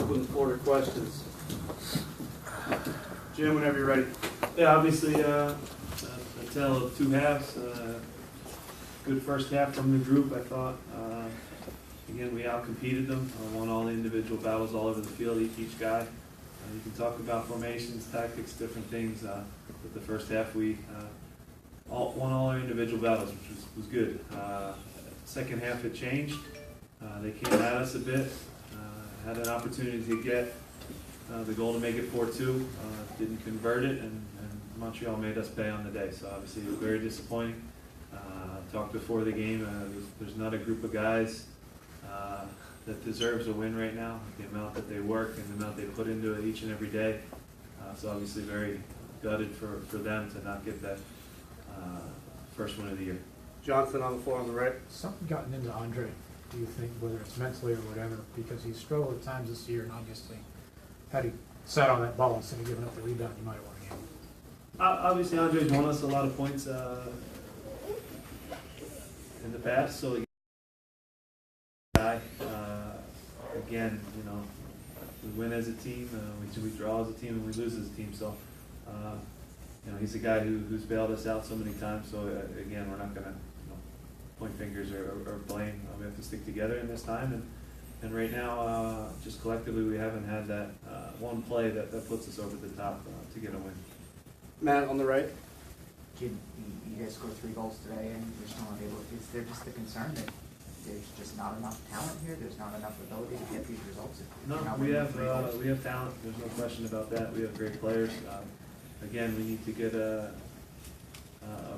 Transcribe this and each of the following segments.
open the floor to questions. Jim, whenever you're ready. Yeah, obviously, a tale of two halves. Good first half from the group, I thought. Again, we outcompeted them, won all the individual battles all over the field, each guy. You can talk about formations, tactics, different things. But the first half, we won all our individual battles, which was good. Second half, it changed. They came at us a bit, had an opportunity to get the goal to make it 4-2, didn't convert it, and Montreal made us pay on the day. So obviously it was very disappointing. Talked before the game, there's not a group of guys that deserves a win right now. The amount that they work and the amount they put into it each and every day. So obviously very gutted for them to not get that first win of the year. Johnson on the floor on the right. Something gotten into Andre, do you think, whether it's mentally or whatever, because he's struggled at times this year, and obviously, had he sat on that ball instead of giving up the rebound, he might have won a game. Obviously, Andre's won us a lot of points in the past, so again, you know, we win as a team, we draw as a team, and we lose as a team. So, you know, he's a guy who's bailed us out so many times. So again, we're not going to point fingers or blame. We have to stick together in this time. And right now, just collectively, we haven't had that one play that puts us over the top to get a win. Matt on the right. Jim, you guys scored 3 goals today, and you're still not able. Is there just the concern that there's just not enough talent here? There's not enough ability to get these results? No, we have talent. There's no question about that. We have great players. Again, we need to get a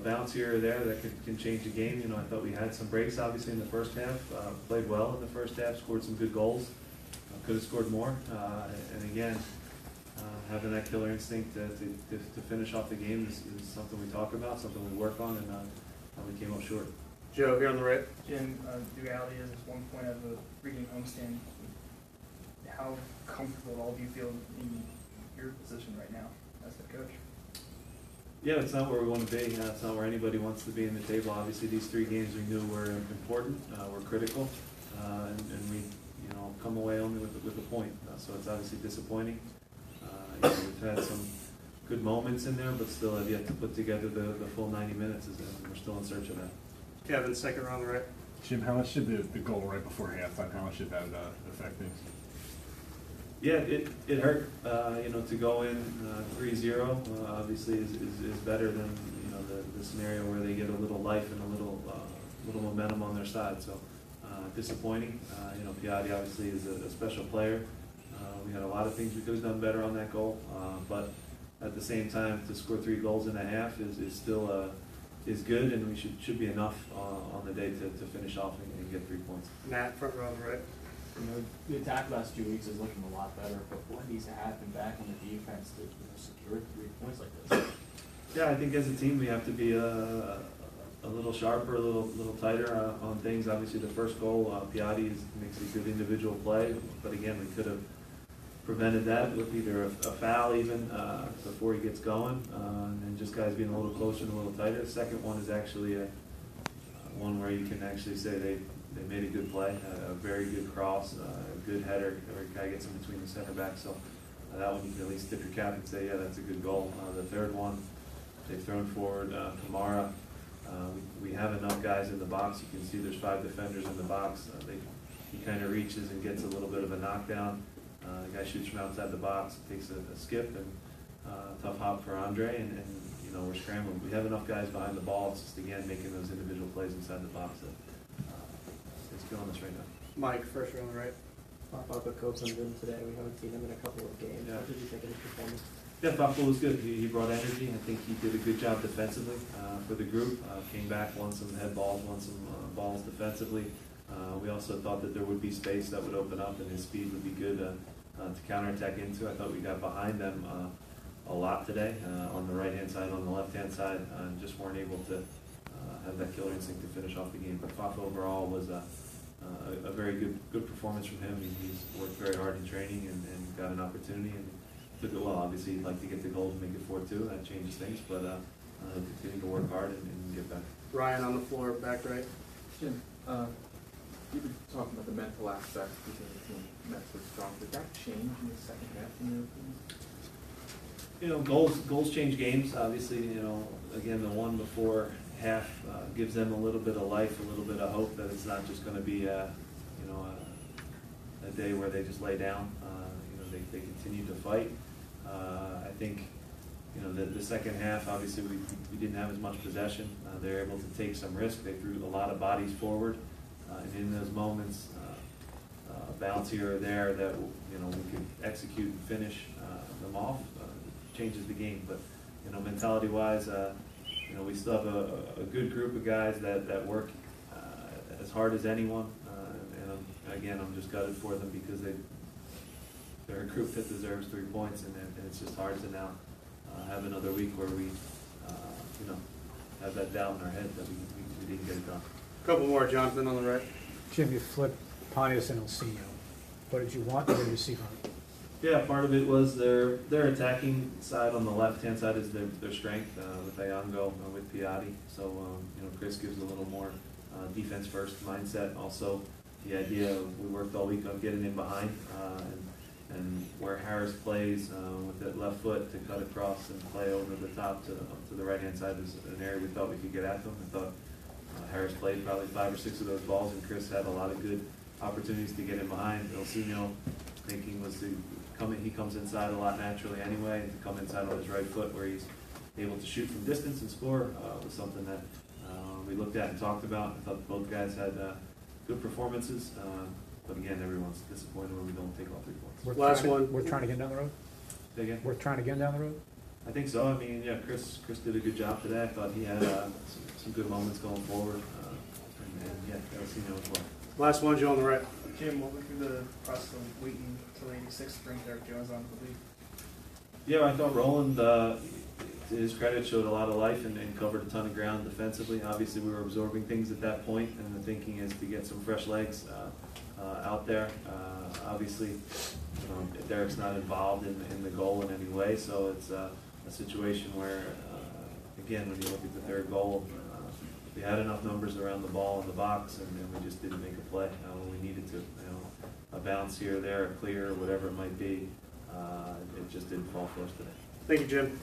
bounce here or there that can change the game. You know, I thought we had some breaks, obviously, in the first half. Played well in the first half, scored some good goals. Could have scored more. And again, having that killer instinct to finish off the game is something we talk about, something we work on, and we came up short. Joe here on the right. Jim, the reality is it's 1 point out of a freaking homestand. How comfortable all of you feel in your position right now as the coach? Yeah, it's not where we want to be. It's not where anybody wants to be in the table. Obviously, these 3 games we knew were important, were critical, and we, you know, come away only with a point. So it's obviously disappointing. You know, we've had some good moments in there, but still have yet to put together the full 90 minutes, and we're still in search of that. Kevin, second row on the right. Jim, how much did the goal right before halftime, how much did that affect things? Yeah, it hurt. You know, to go in 3-0 obviously is better than, you know, the scenario where they get a little life and a little momentum on their side. So disappointing. You know, Piatti obviously is a special player. We had a lot of things we could have done better on that goal, but at the same time, to score 3 goals in a half is still is good, and we should be enough on the day to finish off and get 3 points. Matt, front row on the right. You know, the attack last 2 weeks is looking a lot better, but what needs to happen back on the defense to, you know, secure 3 points like this? Yeah, I think as a team we have to be a little sharper, a little tighter on things. Obviously, the first goal, Piatti makes a good individual play, but again, we could have prevented that with either a foul even before he gets going, and just guys being a little closer and a little tighter. The second one is actually one where you can actually say they made a good play, a very good cross, a good header, where a guy gets in between the center back. So that one you can at least tip your cap and say, yeah, that's a good goal. The third one, they've thrown forward Kamara. We have enough guys in the box. You can see there's 5 defenders in the box. He kind of reaches and gets a little bit of a knockdown. The guy shoots from outside the box, takes a skip, and tough hop for Andre, and you know, we're scrambling. We have enough guys behind the ball. It's just, again, making those individual plays inside the box that it's killing us right now. Mike, first row on the right. Papa comes in today. We haven't seen him in a couple of games. Yeah. What did you think of his performance? Yeah, Buffalo was good. He brought energy. I think he did a good job defensively for the group. Came back, won some head balls, won some balls defensively. We also thought that there would be space that would open up, and his speed would be good to counterattack into. I thought we got behind them a lot today on the right-hand side, on the left-hand side, and just weren't able to have that killer instinct to finish off the game. But Fafa overall was a very good performance from him. He's worked very hard in training and got an opportunity and took it well. Obviously, he'd like to get the goal to make it 4-2. That changes things, but continue to work hard and get back. Ryan on the floor, back right. Jim, You've been talking about the mental aspect, because the team mentally strong. Did that change in the second half, in your opinion? You know, goals change games, obviously, you know, again, the one before half gives them a little bit of life, a little bit of hope that it's not just gonna be you know, a day where they just lay down. You know, they continue to fight. I think, you know, the second half, obviously, we didn't have as much possession. They were able to take some risk. They threw a lot of bodies forward, and in those moments, a bounce here or there that, you know, we could execute and finish them off, changes the game. But, you know, mentality-wise, you know, we still have a good group of guys that work as hard as anyone. And again, I'm just gutted for them because they're a group that deserves 3 points, and it's just hard to now have another week where we, you know, have that doubt in our head that we didn't get it done. Couple more, Jonathan on the right. Jim, you flipped Pontius and Elsinio. What did you want, or what did you see from it? Yeah, part of it was their attacking side on the left-hand side is their strength with Ayango and with Piatti. So, you know, Chris gives a little more defense-first mindset. Also, the idea of we worked all week on getting in behind and where Harris plays with that left foot to cut across and play over the top to the right-hand side is an area we thought we could get at them. I thought Harris played probably 5 or 6 of those balls, and Chris had a lot of good opportunities to get in behind. Elsinio thinking was to come in, he comes inside a lot naturally anyway, and to come inside on his right foot where he's able to shoot from distance and score was something that we looked at and talked about. I thought both guys had good performances, but again, everyone's disappointed when we don't take all 3 points. Last one. We're trying to get down the road? Say again? We're trying to get down the road? I think so. I mean, yeah, Chris did a good job today. I thought he had some good moments going forward, and yeah, Elsinio as well. Last one, Joe on the right. Jim, what went through the process of waiting till 86 to bring Derek Jones onto the league? Yeah, I thought Roland, to his credit, showed a lot of life and covered a ton of ground defensively. Obviously, we were absorbing things at that point, and the thinking is to get some fresh legs out there. Obviously, you know, Derek's not involved in the goal in any way, so it's a situation where, again, when you look at the third goal, we had enough numbers around the ball in the box, and we just didn't make a play when we needed to. You know, a bounce here, there, a clear, whatever it might be, it just didn't fall for us today. Thank you, Jim.